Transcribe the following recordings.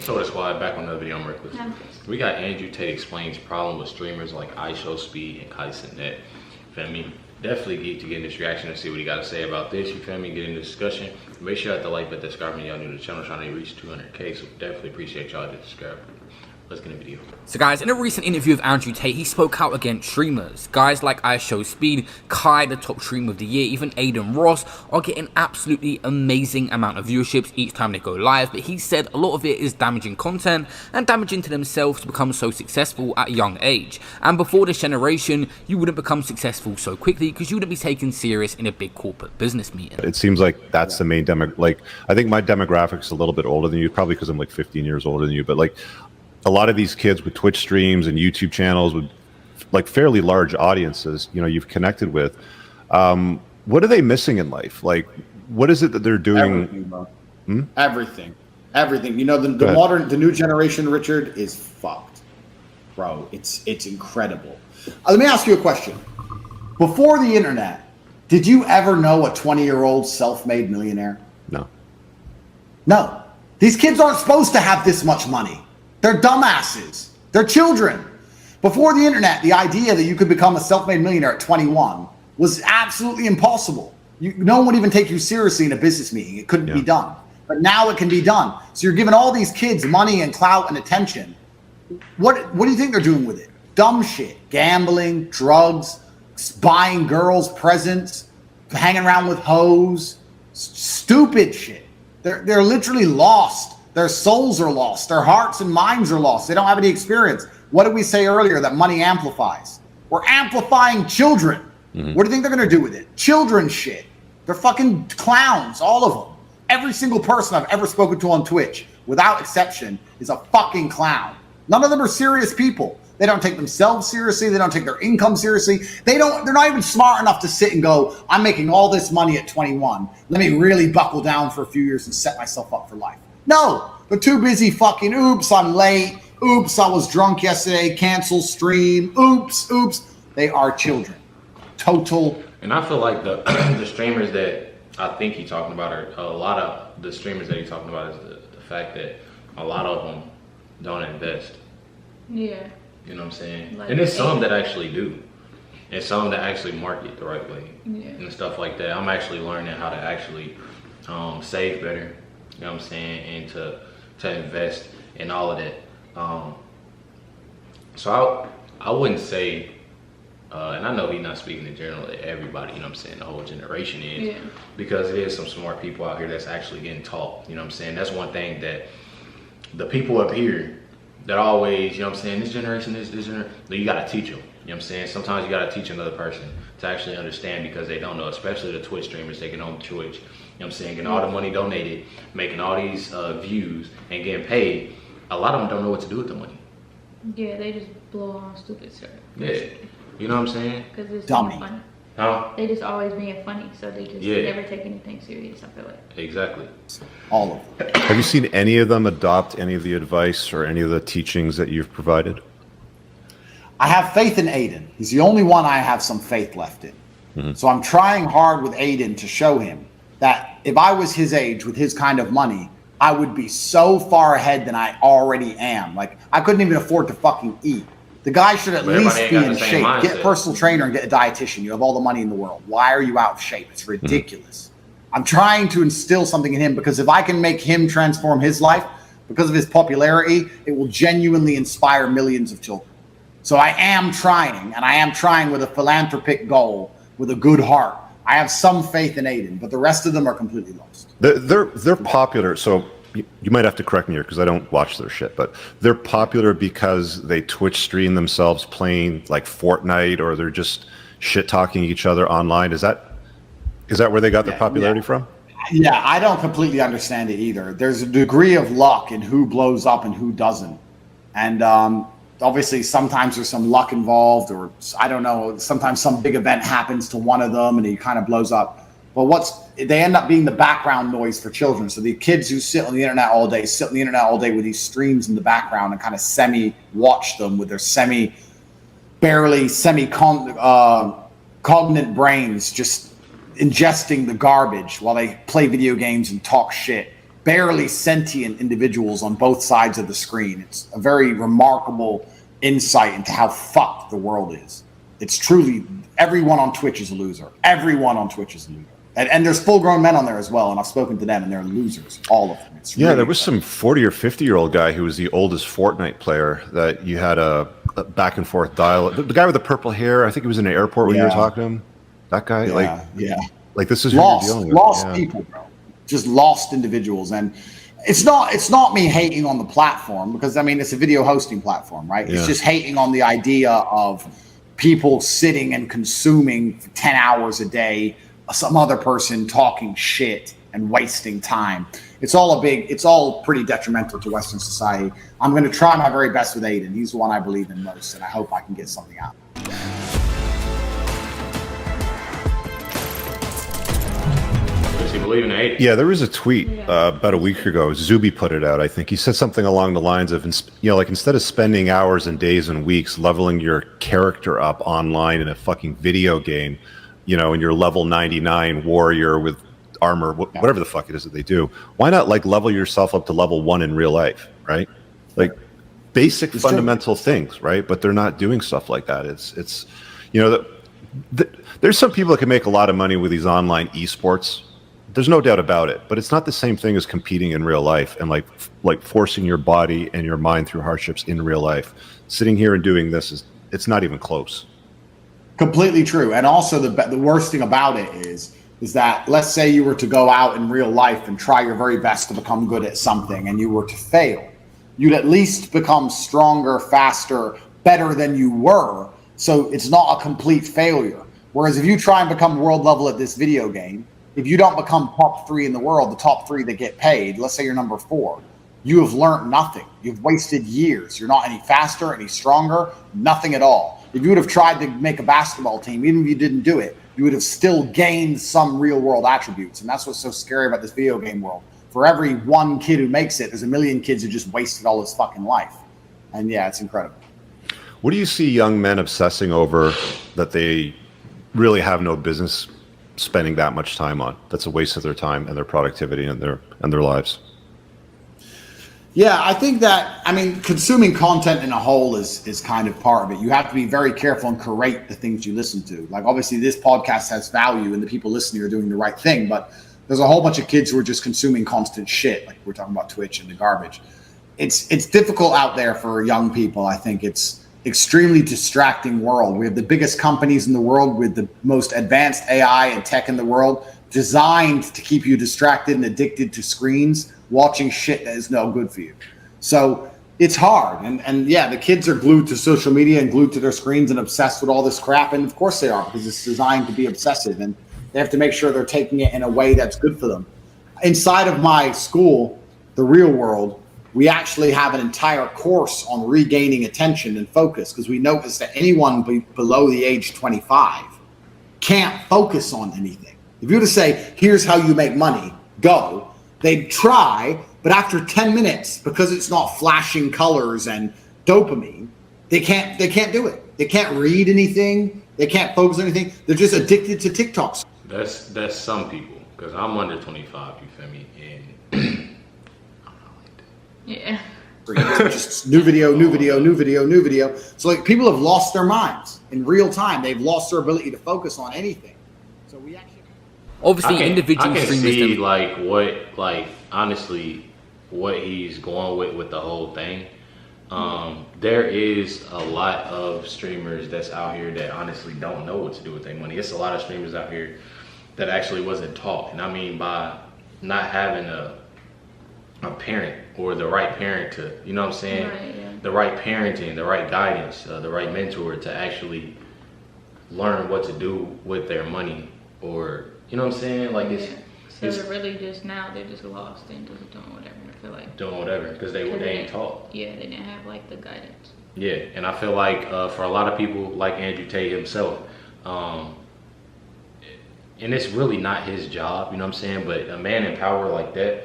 So the squad back on another video. I'm Reckless. We got Andrew Tate explains problem with streamers like IShowSpeed and Cenat. Feel me? Definitely get to get this reaction and see what he got to say about this. You feel me? Get in the discussion. Make sure you hit the like button, subscribe, y'all new to the channel, trying to reach 200K. So definitely appreciate y'all that subscribe. Let's get in the video. So guys, in a recent interview with Andrew Tate, he spoke out against streamers. Guys like IShowSpeed, Kai, the top streamer of the year, even Adin Ross are getting absolutely amazing amount of viewerships each time they go live. But he said a lot of it is damaging content and damaging to themselves to become so successful at a young age. And before this generation, you wouldn't become successful so quickly because you wouldn't be taken serious in a big corporate business meeting. It seems like that's the main demo. Like, I think my demographic's a little bit older than you, probably because I'm like 15 years older than you, but like, a lot of these kids with Twitch streams and YouTube channels with like fairly large audiences, you know, you've connected with. What are they missing in life? Like, what is it that they're doing? Everything, bro. Everything. You know, the new generation, Richard, is fucked, bro. It's incredible. Let me ask you a question. Before the internet, did you ever know a 20-year-old self-made millionaire? No. These kids aren't supposed to have this much money. They're dumbasses. They're children. Before the internet, the idea that you could become a self-made millionaire at 21 was absolutely impossible. No one would even take you seriously in a business meeting. It couldn't be done. But now it can be done. So you're giving all these kids money and clout and attention. What do you think they're doing with it? Dumb shit. Gambling, drugs, buying girls presents, hanging around with hoes, stupid shit. They're literally lost. Their souls are lost. Their hearts and minds are lost. They don't have any experience. What did we say earlier that money amplifies? We're amplifying children. What do you think they're going to do with it? Children shit. They're fucking clowns, all of them. Every single person I've ever spoken to on Twitch, without exception, is a fucking clown. None of them are serious people. They don't take themselves seriously. They don't take their income seriously. They're not even smart enough to sit and go, I'm making all this money at 21. Let me really buckle down for a few years and set myself up for life. No, they're too busy fucking, oops, I'm late. Oops, I was drunk yesterday. Cancel stream. Oops. They are children. Total. And I feel like the streamers that I think he's talking about are a lot of the streamers that he's talking about is the fact that a lot of them don't invest. Yeah. You know what I'm saying? Like, and there's some that actually do. And some that actually market the right way. Yeah. And stuff like that. I'm actually learning how to actually save better. You know what I'm saying? And to invest in all of that. So I wouldn't say, and I know he's not speaking in general to everybody, you know what I'm saying, the whole generation is. Yeah. Because there is some smart people out here that's actually getting taught, you know what I'm saying? That's one thing that the people up here that always, you know what I'm saying, this generation, you gotta teach them. You know what I'm saying? Sometimes you gotta teach another person to actually understand because they don't know, especially the Twitch streamers taking on Twitch. You know what I'm saying? Getting all the money donated, making all these views and getting paid. A lot of them don't know what to do with the money. Yeah, they just blow on stupid stuff. Yeah. You know what I'm saying? Because it's dummy. Funny. Huh? They just always being funny, so they just never take anything serious, I feel like. Exactly. All of them. Have you seen any of them adopt any of the advice or any of the teachings that you've provided? I have faith in Adin. He's the only one I have some faith left in. So I'm trying hard with Adin to show him that if I was his age with his kind of money, I would be so far ahead than I already am. Like, I couldn't even afford to fucking eat. The guy should at least be in shape. Get a personal trainer and get a dietitian. You have all the money in the world. Why are you out of shape? It's ridiculous. I'm trying to instill something in him because if I can make him transform his life because of his popularity, it will genuinely inspire millions of children. So I am trying, and I am trying with a philanthropic goal, with a good heart. I have some faith in Adin, but the rest of them are completely lost. They're popular, so you might have to correct me here because I don't watch their shit, but they're popular because they Twitch stream themselves playing like Fortnite, or they're just shit talking each other online. Is that where they got their popularity from? Yeah, I don't completely understand it either. There's a degree of luck in who blows up and who doesn't. And obviously sometimes there's some luck involved, or I don't know, sometimes some big event happens to one of them and he kind of blows up. But they end up being the background noise for children. So the kids who sit on the internet all day with these streams in the background and kind of semi-watch them with their barely cognate brains, just ingesting the garbage while they play video games and talk shit. barely sentient individuals on both sides of the screen. It's a very remarkable insight into how fucked the world is. It's truly, everyone on Twitch is a loser. Everyone on Twitch is a loser. And there's full-grown men on there as well, and I've spoken to them, and they're losers, all of them. It's really there was some 40 or 50-year-old guy who was the oldest Fortnite player that you had a back-and-forth dialogue. The guy with the purple hair, I think he was in an airport when you were talking to him. That guy, like this is lost, who you're dealing with. Lost people, bro. Just lost individuals, and it's not me hating on the platform, because I mean it's a video hosting platform, right? It's just hating on the idea of people sitting and consuming for 10 hours a day some other person talking shit and wasting time. It's all pretty detrimental to Western society. I'm going to try my very best with Adin. He's the one I believe in most, and I hope I can get something out. Does he believe in Adin? Yeah, there was a tweet about a week ago. Zuby put it out, I think. He said something along the lines of, like instead of spending hours and days and weeks leveling your character up online in a fucking video game, and you're level 99 warrior with armor, whatever the fuck it is that they do, why not like level yourself up to level 1 in real life, right? Like basic fundamental things, right? But they're not doing stuff like that. It's there's some people that can make a lot of money with these online esports. There's no doubt about it, but it's not the same thing as competing in real life and like forcing your body and your mind through hardships in real life. Sitting here and doing this it's not even close. Completely true. And also the worst thing about it is that let's say you were to go out in real life and try your very best to become good at something and you were to fail. You'd at least become stronger, faster, better than you were. So it's not a complete failure. Whereas if you try and become world level at this video game, if you don't become top 3 in the world, the top 3 that get paid, let's say you're number 4, you have learned nothing. You've wasted years. You're not any faster, any stronger, nothing at all. If you would have tried to make a basketball team, even if you didn't do it, you would have still gained some real world attributes. And that's what's so scary about this video game world. For every one kid who makes it, there's a million kids who just wasted all his fucking life. And yeah, it's incredible. What do you see young men obsessing over that they really have no business spending that much time on? That's a waste of their time and their productivity and their lives. Yeah, I think that, consuming content in a whole is kind of part of it. You have to be very careful and curate the things you listen to. Like, obviously, this podcast has value and the people listening are doing the right thing, but there's a whole bunch of kids who are just consuming constant shit. Like we're talking about Twitch and the garbage. It's difficult out there for young people. I think it's extremely distracting world. We have the biggest companies in the world with the most advanced AI and tech in the world, designed to keep you distracted and addicted to screens, watching shit that is no good for you. So it's hard. And yeah, the kids are glued to social media and glued to their screens and obsessed with all this crap. And of course they are, because it's designed to be obsessive, and they have to make sure they're taking it in a way that's good for them. Inside of my school, the real world, we actually have an entire course on regaining attention and focus, because we noticed that anyone below the age 25 can't focus on anything. If you were to say, here's how you make money, go, they'd try, but after 10 minutes, because it's not flashing colors and dopamine, they can't do it. They can't read anything. They can't focus on anything. They're just addicted to TikToks. That's some people, because I'm under 25, you feel me? And yeah. Just new video. So like people have lost their minds in real time. They've lost their ability to focus on anything. So we actually obviously individual I can streamers see honestly what he's going with the whole thing. There is a lot of streamers that's out here that honestly don't know what to do with their money. It's a lot of streamers out here that actually wasn't taught, and I mean by not having a parent or the right parent to, you know what I'm saying? Right, yeah. The right parenting, the right guidance, the right mentor to actually learn what to do with their money, or, you know what I'm saying? Like So they're really just now, they're just lost and just doing whatever. I feel like doing whatever because they ain't taught. Yeah, they didn't have like the guidance. Yeah, and I feel like for a lot of people, like Andrew Tate himself, and it's really not his job, you know what I'm saying? But a man in power like that,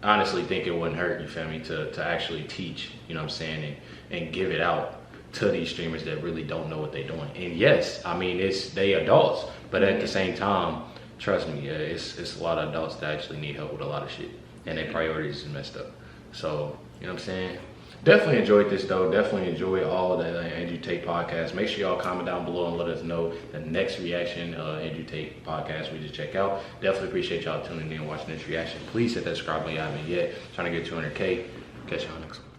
honestly think it wouldn't hurt, you feel me, to actually teach, you know what I'm saying, and give it out to these streamers that really don't know what they're doing. And yes, I mean, they adults, but at the same time, trust me, it's a lot of adults that actually need help with a lot of shit, and their priorities is messed up. So, you know what I'm saying? Definitely enjoyed this though. Definitely enjoy all of the Andrew Tate podcast. Make sure y'all comment down below and let us know the next reaction Andrew Tate podcast we just check out. Definitely appreciate y'all tuning in and watching this reaction. Please hit that subscribe button if you haven't yet. Trying to get 200K. Catch y'all next one.